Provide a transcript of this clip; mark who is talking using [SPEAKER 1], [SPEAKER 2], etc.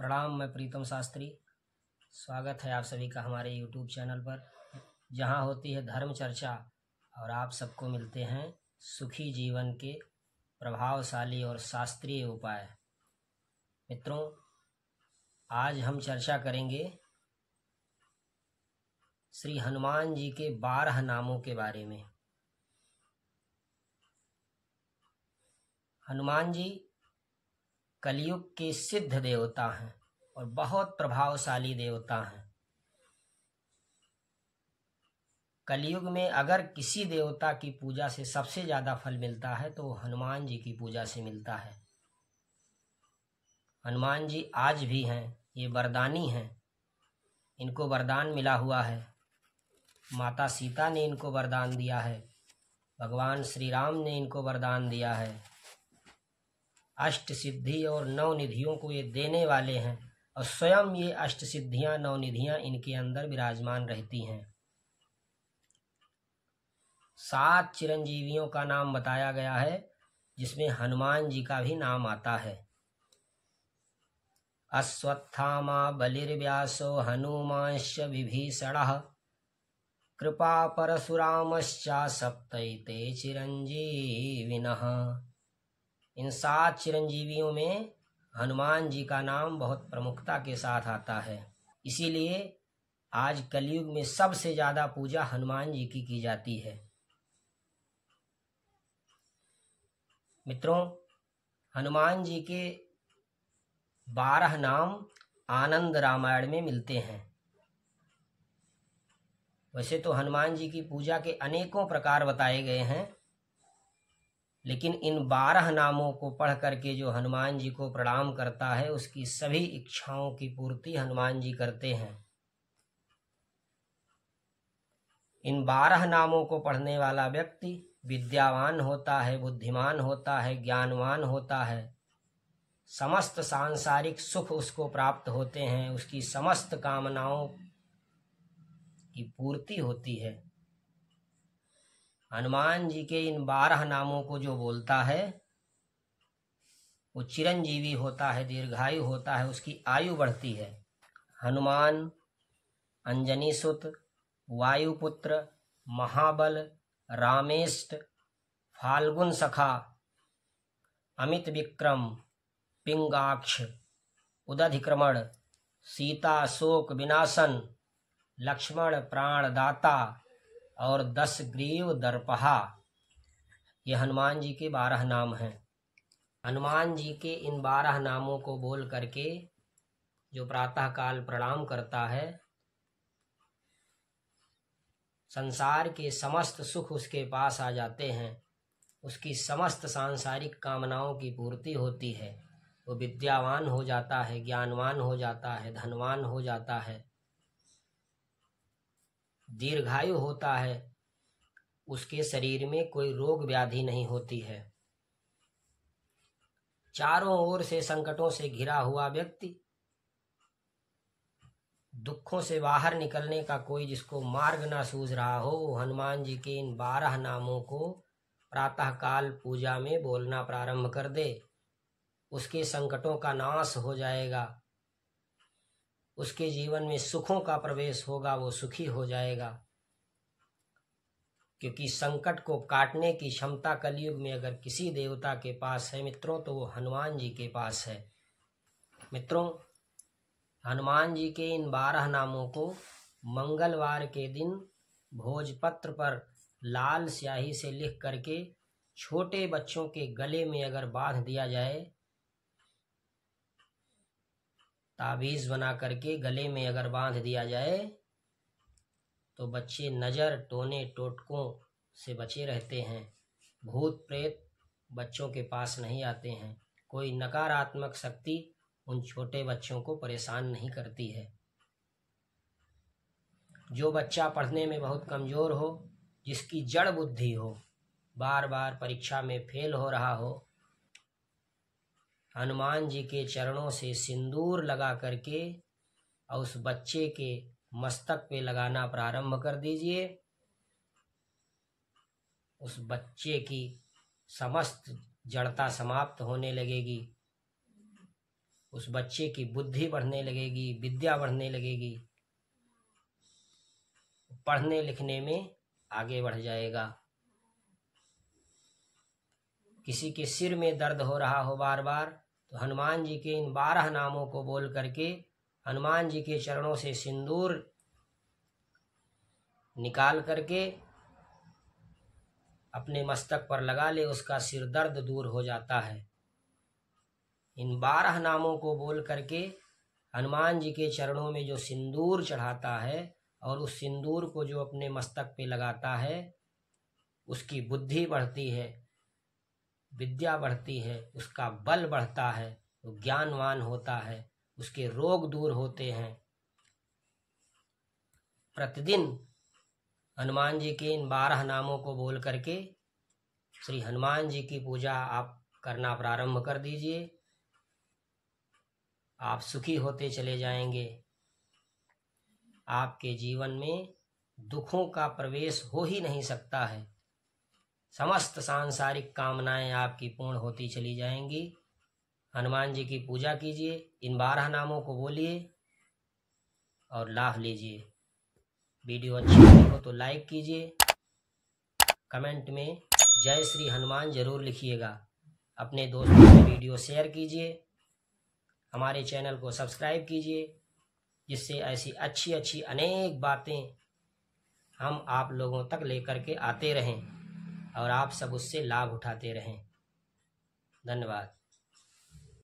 [SPEAKER 1] प्रणाम। मैं प्रीतम शास्त्री। स्वागत है आप सभी का हमारे YouTube चैनल पर, जहां होती है धर्म चर्चा और आप सबको मिलते हैं सुखी जीवन के प्रभावशाली और शास्त्रीय उपाय। मित्रों, आज हम चर्चा करेंगे श्री हनुमान जी के 12 नामों के बारे में। हनुमान जी कलयुग के सिद्ध देवता हैं और बहुत प्रभावशाली देवता हैं। कलयुग में अगर किसी देवता की पूजा से सबसे ज़्यादा फल मिलता है तो हनुमान जी की पूजा से मिलता है। हनुमान जी आज भी हैं, ये वरदानी हैं। इनको वरदान मिला हुआ है। माता सीता ने इनको वरदान दिया है, भगवान श्री राम ने इनको वरदान दिया है। अष्ट सिद्धि और नौ निधियों को ये देने वाले हैं और स्वयं ये अष्ट सिद्धियां नौ निधियां इनके अंदर विराजमान रहती हैं। 7 चिरंजीवियों का नाम बताया गया है, जिसमें हनुमान जी का भी नाम आता है। अश्वत्थामा बलिर्व्यासो हनुमांश्च विभीषणः कृपा परशुरामश्च सप्तैते चिरंजीविनः। इन 7 चिरंजीवियों में हनुमान जी का नाम बहुत प्रमुखता के साथ आता है। इसीलिए आज कलयुग में सबसे ज़्यादा पूजा हनुमान जी की जाती है। मित्रों, हनुमान जी के 12 नाम आनंद रामायण में मिलते हैं। वैसे तो हनुमान जी की पूजा के अनेकों प्रकार बताए गए हैं, लेकिन इन 12 नामों को पढ़ करके जो हनुमान जी को प्रणाम करता है उसकी सभी इच्छाओं की पूर्ति हनुमान जी करते हैं। इन 12 नामों को पढ़ने वाला व्यक्ति विद्यावान होता है, बुद्धिमान होता है, ज्ञानवान होता है। समस्त सांसारिक सुख उसको प्राप्त होते हैं, उसकी समस्त कामनाओं की पूर्ति होती है। हनुमान जी के इन 12 नामों को जो बोलता है वो चिरंजीवी होता है, दीर्घायु होता है, उसकी आयु बढ़ती है। हनुमान, अंजनी सुत, वायुपुत्र, महाबल, रामेष्ट, फाल्गुन सखा, अमित विक्रम, पिंगाक्ष, उदधिक्रमण, सीता शोक विनाशन, लक्ष्मण प्राणदाता और 10 ग्रीव दर्पहा, ये हनुमान जी के 12 नाम हैं। हनुमान जी के इन 12 नामों को बोल करके जो प्रातःकाल प्रणाम करता है, संसार के समस्त सुख उसके पास आ जाते हैं, उसकी समस्त सांसारिक कामनाओं की पूर्ति होती है। वो विद्यावान हो जाता है, ज्ञानवान हो जाता है, धनवान हो जाता है, दीर्घायु होता है, उसके शरीर में कोई रोग व्याधि नहीं होती है। चारों ओर से संकटों से घिरा हुआ व्यक्ति, दुखों से बाहर निकलने का कोई जिसको मार्ग ना सूझ रहा हो, वो हनुमान जी के इन 12 नामों को प्रातःकाल पूजा में बोलना प्रारंभ कर दे, उसके संकटों का नाश हो जाएगा, उसके जीवन में सुखों का प्रवेश होगा, वो सुखी हो जाएगा। क्योंकि संकट को काटने की क्षमता कलयुग में अगर किसी देवता के पास है मित्रों, तो वो हनुमान जी के पास है। मित्रों, हनुमान जी के इन 12 नामों को मंगलवार के दिन भोजपत्र पर लाल स्याही से लिख करके छोटे बच्चों के गले में अगर बांध दिया जाए, ताबीज बना करके गले में अगर बांध दिया जाए, तो बच्चे नज़र टोने टोटकों से बचे रहते हैं। भूत प्रेत बच्चों के पास नहीं आते हैं। कोई नकारात्मक शक्ति उन छोटे बच्चों को परेशान नहीं करती है। जो बच्चा पढ़ने में बहुत कमज़ोर हो, जिसकी जड़ बुद्धि हो, बार बार परीक्षा में फेल हो रहा हो, हनुमान जी के चरणों से सिंदूर लगा करके और उस बच्चे के मस्तक पे लगाना प्रारंभ कर दीजिए। उस बच्चे की समस्त जड़ता समाप्त होने लगेगी। उस बच्चे की बुद्धि बढ़ने लगेगी, विद्या बढ़ने लगेगी, पढ़ने लिखने में आगे बढ़ जाएगा। किसी के सिर में दर्द हो रहा हो बार बार, तो हनुमान जी के इन 12 नामों को बोल करके हनुमान जी के चरणों से सिंदूर निकाल करके अपने मस्तक पर लगा ले, उसका सिर दर्द दूर हो जाता है। इन 12 नामों को बोल करके हनुमान जी के चरणों में जो सिंदूर चढ़ाता है और उस सिंदूर को जो अपने मस्तक पे लगाता है, उसकी बुद्धि बढ़ती है, विद्या बढ़ती है, उसका बल बढ़ता है, वो ज्ञानवान होता है, उसके रोग दूर होते हैं। प्रतिदिन हनुमान जी के इन 12 नामों को बोल करके श्री हनुमान जी की पूजा आप करना प्रारंभ कर दीजिए। आप सुखी होते चले जाएंगे। आपके जीवन में दुखों का प्रवेश हो ही नहीं सकता है। समस्त सांसारिक कामनाएं आपकी पूर्ण होती चली जाएंगी। हनुमान जी की पूजा कीजिए, इन 12 नामों को बोलिए और लाभ लीजिए। वीडियो अच्छी लगी हो तो लाइक कीजिए, कमेंट में जय श्री हनुमान जरूर लिखिएगा। अपने दोस्तों से वीडियो शेयर कीजिए, हमारे चैनल को सब्सक्राइब कीजिए, जिससे ऐसी अच्छी अच्छी अनेक बातें हम आप लोगों तक लेकर के आते रहें और आप सब उससे लाभ उठाते रहें। धन्यवाद।